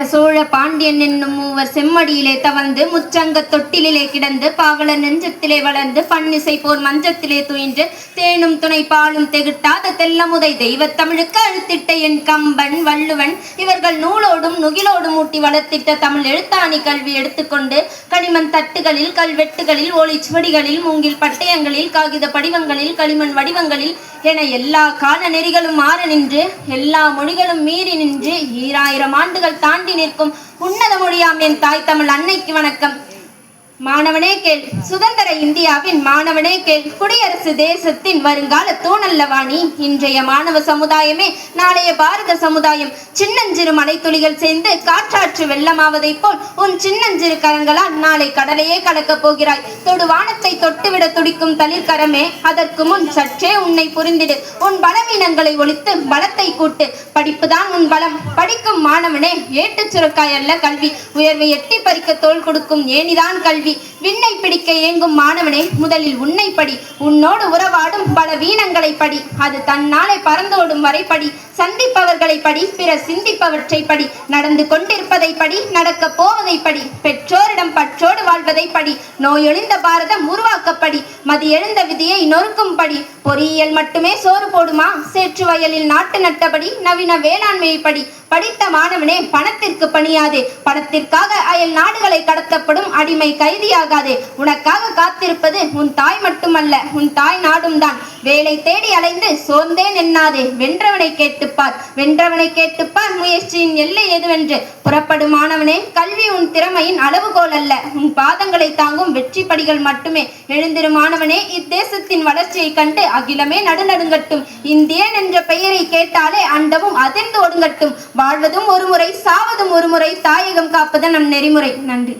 சோழ பாண்டியன் என்னும் மூவர் செம்மடியிலே தவழ்ந்து முச்சங்க தொட்டிலே கிடந்து பாவல நெஞ்சத்திலே வளர்ந்து பன்னிசை போர் மஞ்சத்திலே துயின்று தேனும் துணை பாலும் தெகுட்டாத தெல்லமுதை தெய்வத் தமிழுக்கு அழுத்திட்ட என் கம்பன் வள்ளுவன் இவர்கள் நூலோடும் நுகிலோடும் ஊட்டி வளர்த்திட்ட தமிழ் எழுத்தாணி கல்வி எடுத்துக்கொண்டு களிமண் தட்டுகளில் கல்வெட்டுகளில் ஒளி சுவடிகளில் மூங்கில் பட்டயங்களில் காகித படிவங்களில் களிமண் வடிவங்களில் என எல்லா கால நெறிகளும் மாற நின்று எல்லா மொழிகளும் மீறி நின்று 2000 ஆண்டுகள் தாண்டி நிற்கும் உன்னத மொழியாம் என் தாய் தமிழ் அன்னைக்கு வணக்கம். மாணவனே கேள், சுதந்திர இந்தியாவின் மாணவனே கேள், குடியரசு தேசத்தின் வருங்கால தூணல்லவாணி. இன்றைய மாணவ சமுதாயமே நாளைய பாரத சமுதாயம். சின்னஞ்சிறு மலைத்துளிகள் சேர்ந்து காற்றாற்று வெள்ளமாவதை போல் உன் சின்னஞ்சிறு கரங்களால் நாளை கடலையே கலக்கப் போகிறாய். தொடு வானத்தை தொட்டுவிட துடிக்கும் தளிர்கரமே, அதற்கு முன் சற்றே உன்னை புரிந்திடு. உன் பலவீனங்களை ஒழித்து பலத்தை கூட்டு. படிப்புதான் உன் பலம். படிக்கும் மாணவனே, ஏட்டுச் சுரக்காய் அல்ல கல்வி. உயர்வை எட்டி பறிக்க தோள் கொடுக்கும் ஏனிதான் கல்வி. விண்ணை பிடிக்க ஏங்கும் மாணவனே, முதலில் உன்னை படி. உன்னோடு உறவாடும் பல வீணங்களை படி. அது தன்னாலே பறந்தோடும் வரை படி. சந்திப்பவர்களை படி, பிற சிந்திப்பவற்றை படி. நடந்து கொண்டிருப்பதை படி, நடக்க போவதை படி. பெற்றோரிடம் பற்றோடு வாழ்வதை படி. நோயொழிந்த பாரதம் உருவாக்கப்படி. மதி எழுந்த விதியை நொறுக்கும் படி. பொறியியல் மட்டுமே சோறு போடுமா? சேற்று வயலில் நாட்டு நட்டபடி. நவீன வேளாண்மையை படி. படித்த மாணவனே, பணத்திற்கு பணியாதே. பணத்திற்காக அயல் நாடுகளை கடத்தப்படும் அடிமை கைதியாகாதே. உனக்காக காத்திருப்பது உன் தாய் மட்டுமல்ல, உன் தாய் நாடும் தான். வேலை தேடி அலைந்து சோர்ந்தே நின்னாதே. வென்றவனை கேட்டுப்பார், வென்றவனை கேட்டுப்பார். முயற்சியின் எல்லை எதுவென்று புறப்படும் மாணவனே, கல்வி உன் திறமையின் அளவுகோல் அல்ல, உன் பாதங்களை தாங்கும் வெற்றி படிகள் மட்டுமே. எழுந்திரு மாணவனே, இத்தேசத்தின் வளர்ச்சியை கண்டு அகிலமே நடுநடுங்கட்டும். இந்தியன் என்ற பெயரை கேட்டாலே அண்டமும் அதிர்ந்து ஒடுங்கட்டும். வாழ்வதும் ஒரு முறை, சாவதும் ஒரு முறை. தாயகம் காப்பது நம் நெறிமுறை. நன்றி.